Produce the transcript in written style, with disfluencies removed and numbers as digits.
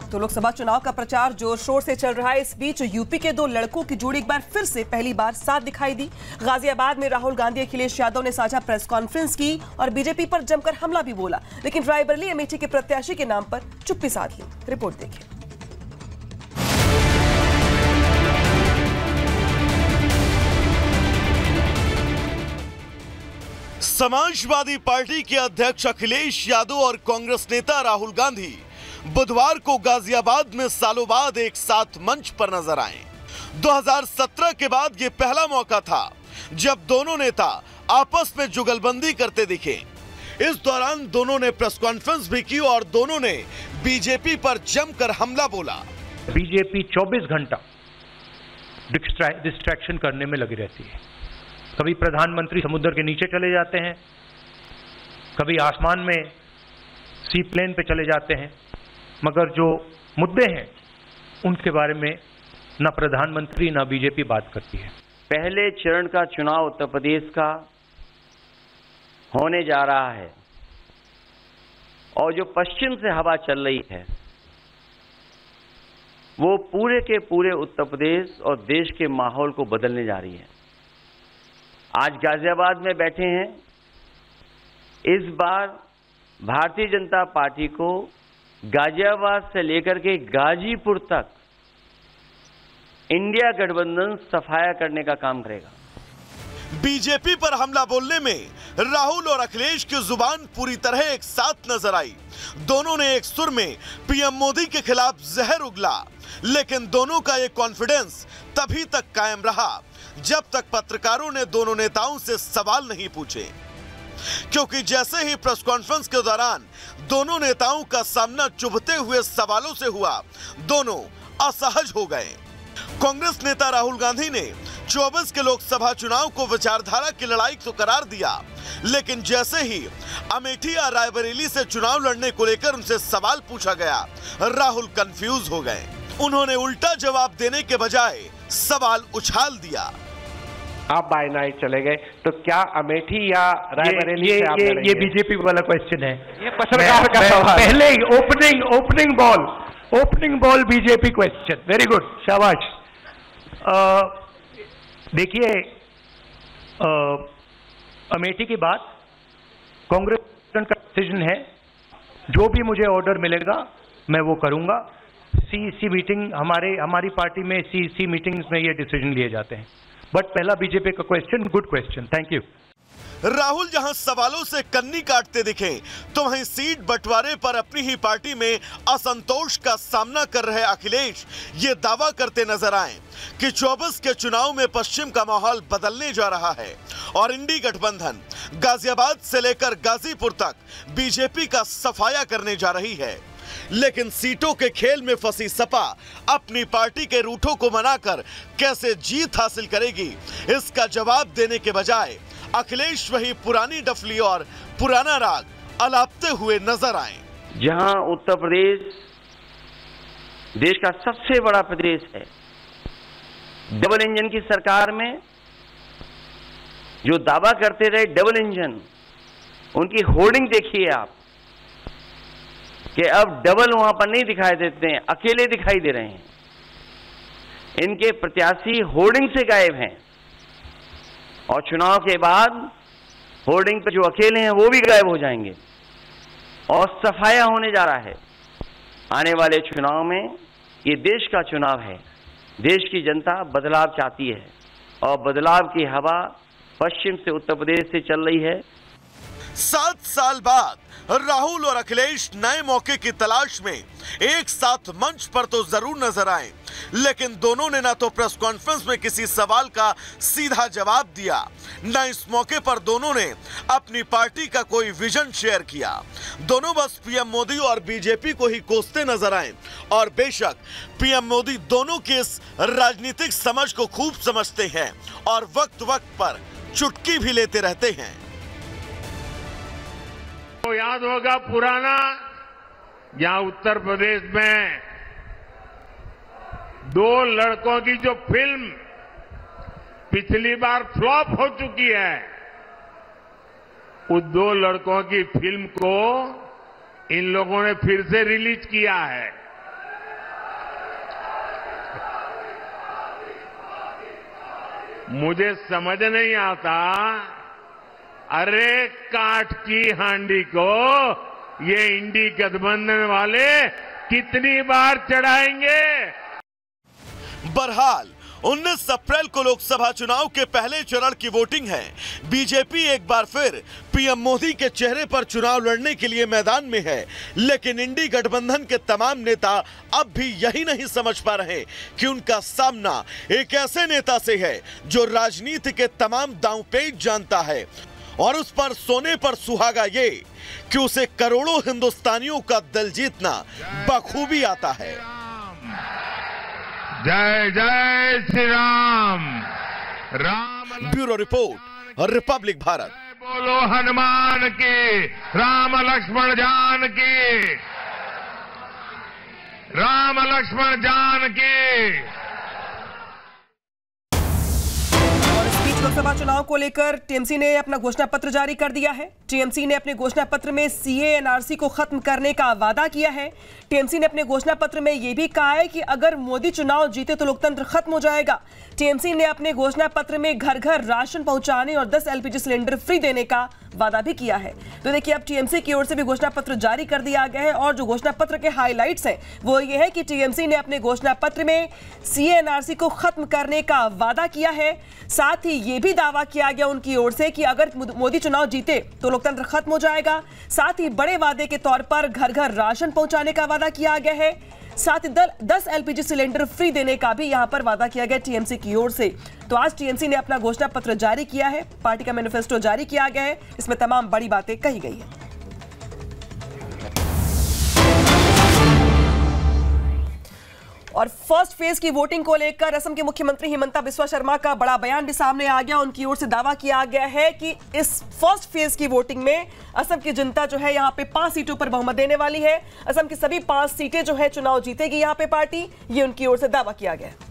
तो लोकसभा चुनाव का प्रचार जोर शोर से चल रहा है। इस बीच यूपी के दो लड़कों की जोड़ी एक बार फिर से पहली बार साथ दिखाई दी। गाजियाबाद में राहुल गांधी अखिलेश यादव ने साझा प्रेस कॉन्फ्रेंस की और बीजेपी पर जमकर हमला भी बोला, लेकिन रायबरेली अमेठी के प्रत्याशी के नाम पर चुप्पी साध ली। रिपोर्ट देखिए। समाजवादी पार्टी के अध्यक्ष अखिलेश यादव और कांग्रेस नेता राहुल गांधी बुधवार को गाजियाबाद में सालों बाद एक साथ मंच पर नजर आए। 2017 के बाद ये पहला मौका था जब दोनों नेता आपस में जुगलबंदी करते दिखे। इस दौरान दोनों ने प्रेस कॉन्फ्रेंस भी की और दोनों ने बीजेपी पर जमकर हमला बोला। बीजेपी 24 घंटा डिस्ट्रैक्शन करने में लगी रहती है। कभी प्रधानमंत्री समुद्र के नीचे चले जाते हैं, कभी आसमान में सी प्लेन पे चले जाते हैं, मगर जो मुद्दे हैं उनके बारे में न प्रधानमंत्री न बीजेपी बात करती है। पहले चरण का चुनाव उत्तर प्रदेश का होने जा रहा है और जो पश्चिम से हवा चल रही है वो पूरे के पूरे उत्तर प्रदेश और देश के माहौल को बदलने जा रही है। आज गाजियाबाद में बैठे हैं। इस बार भारतीय जनता पार्टी को गाजियाबाद से लेकर के गाजीपुर तक इंडिया गठबंधन सफाया करने का काम करेगा। बीजेपी पर हमला बोलने में राहुल और अखिलेश की जुबान पूरी तरह एक साथ नजर आई। दोनों ने एक सुर में पीएम मोदी के खिलाफ जहर उगला, लेकिन दोनों का ये कॉन्फिडेंस तभी तक कायम रहा जब तक पत्रकारों ने दोनों नेताओं से सवाल नहीं पूछे, क्योंकि जैसे ही प्रेस कॉन्फ्रेंस के दौरान दोनों नेताओं का सामना चुभते हुए सवालों से हुआ, दोनों असहज हो गए। कांग्रेस नेता राहुल गांधी ने 24 के लोकसभा चुनाव को विचारधारा की लड़ाई तो करार दिया, लेकिन जैसे ही अमेठी या रायबरेली से चुनाव लड़ने को लेकर उनसे सवाल पूछा गया, राहुल कंफ्यूज हो गए। उन्होंने उल्टा जवाब देने के बजाय सवाल उछाल दिया। आप बाय नाइट चले गए तो क्या अमेठी या रायबरेली से आप ये बीजेपी वाला क्वेश्चन है। ये पत्रकार का सवाल। पहले opening ball BJP question. Very good, शाबाश। देखिए, अमेठी की बात कांग्रेस का डिसीजन है। जो भी मुझे ऑर्डर मिलेगा मैं वो करूंगा। सीईसी मीटिंग हमारी पार्टी में सीईसी मीटिंग्स में ये डिसीजन लिए जाते हैं। बट पहला बीजेपी का question, good question, thank you. Rahul जहां सवालों से कन्नी काटते दिखे तो वहीं सीट बंटवारे पर अपनी ही पार्टी में असंतोष का सामना कर रहे अखिलेश ये दावा करते नजर आए कि 24 के चुनाव में पश्चिम का माहौल बदलने जा रहा है और इंडी गठबंधन गाजियाबाद से लेकर गाजीपुर तक बीजेपी का सफाया करने जा रही है। लेकिन सीटों के खेल में फंसी सपा अपनी पार्टी के रूठों को मनाकर कैसे जीत हासिल करेगी, इसका जवाब देने के बजाय अखिलेश वही पुरानी डफली और पुराना राग अलापते हुए नजर आए। जहां उत्तर प्रदेश देश का सबसे बड़ा प्रदेश है, डबल इंजन की सरकार में जो दावा करते रहे डबल इंजन, उनकी होर्डिंग देखिए आप कि अब डबल वहां पर नहीं दिखाई देते हैं, अकेले दिखाई दे रहे हैं। इनके प्रत्याशी होर्डिंग से गायब हैं और चुनाव के बाद होर्डिंग पर जो अकेले हैं वो भी गायब हो जाएंगे और सफाया होने जा रहा है। आने वाले चुनाव में, ये देश का चुनाव है, देश की जनता बदलाव चाहती है और बदलाव की हवा पश्चिम से उत्तर प्रदेश से चल रही है। 7 साल बाद राहुल और अखिलेश नए मौके की तलाश में एक साथ मंच पर तो जरूर नजर आए, लेकिन दोनों ने ना तो प्रेस कॉन्फ्रेंस में किसी सवाल का सीधा जवाब दिया, न इस मौके पर दोनों ने अपनी पार्टी का कोई विजन शेयर किया। दोनों बस पीएम मोदी और बीजेपी को ही कोसते नजर आए और बेशक पीएम मोदी दोनों की इस राजनीतिक समझ को खूब समझते हैं और वक्त वक्त पर चुटकी भी लेते रहते हैं। तो याद होगा पुराना, जहां उत्तर प्रदेश में 2 लड़कों की जो फिल्म पिछली बार फ्लॉप हो चुकी है, उस 2 लड़कों की फिल्म को इन लोगों ने फिर से रिलीज किया है मुझे समझ नहीं आता, अरे काठ की हांडी को ये इंडी गठबंधन वाले कितनी बार चढ़ाएंगे। बहरहाल 19 अप्रैल को लोकसभा चुनाव के पहले चरण की वोटिंग है। बीजेपी एक बार फिर पीएम मोदी के चेहरे पर चुनाव लड़ने के लिए मैदान में है, लेकिन इंडी गठबंधन के तमाम नेता अब भी यही नहीं समझ पा रहे कि उनका सामना एक ऐसे नेता से है जो राजनीति के तमाम दांवपेच जानता है और उस पर सोने पर सुहागा ये कि उसे करोड़ों हिंदुस्तानियों का दिल जीतना बखूबी आता है। जय जय Shri Ram. Ram bureau report, Republic Bharat. बोलो हनुमान की, राम लक्ष्मण जान की, राम लक्ष्मण जान की। लोकसभा चुनाव को लेकर टीएमसी ने अपना घोषणा पत्र जारी कर दिया है। टीएमसी ने अपने घोषणा पत्र में सीए एनआरसी को खत्म करने का वादा किया है। टीएमसी ने अपने घोषणा पत्र में यह भी कहा है कि अगर मोदी चुनाव जीते तो लोकतंत्र खत्म हो जाएगा। टीएमसी ने अपने घोषणा पत्र में घर घर राशन पहुंचाने और 10 एलपीजी सिलेंडर फ्री देने का वादा भी किया है। तो देखिए, अब टीएमसी की ओर से भी घोषणा पत्र जारी कर दिया गया है और जो घोषणा पत्र के हाइलाइट्स हैं वो ये है कि टीएमसी ने अपने घोषणा पत्र में सीए एनआरसी को खत्म करने का वादा किया है। साथ ही ये भी दावा किया गया उनकी ओर से कि अगर मोदी चुनाव जीते तो लोकतंत्र खत्म हो जाएगा। साथ ही बड़े वादे के तौर पर घर घर राशन पहुंचाने का वादा किया गया है। साथ ही 10 एलपीजी सिलेंडर फ्री देने का भी यहां पर वादा किया गया टीएमसी की ओर से। तो आज टीएमसी ने अपना घोषणा पत्र जारी किया है, पार्टी का मैनिफेस्टो जारी किया गया है, इसमें तमाम बड़ी बातें कही गई है। और फर्स्ट फेज की वोटिंग को लेकर असम के मुख्यमंत्री हिमंता बिस्वा शर्मा का बड़ा बयान भी सामने आ गया। उनकी ओर से दावा किया गया है कि इस फर्स्ट फेज की वोटिंग में असम की जनता जो है यहां पे 5 सीटों पर बहुमत देने वाली है। असम की सभी 5 सीटें जो है चुनाव जीतेगी यहां पे पार्टी, ये उनकी ओर से दावा किया गया है।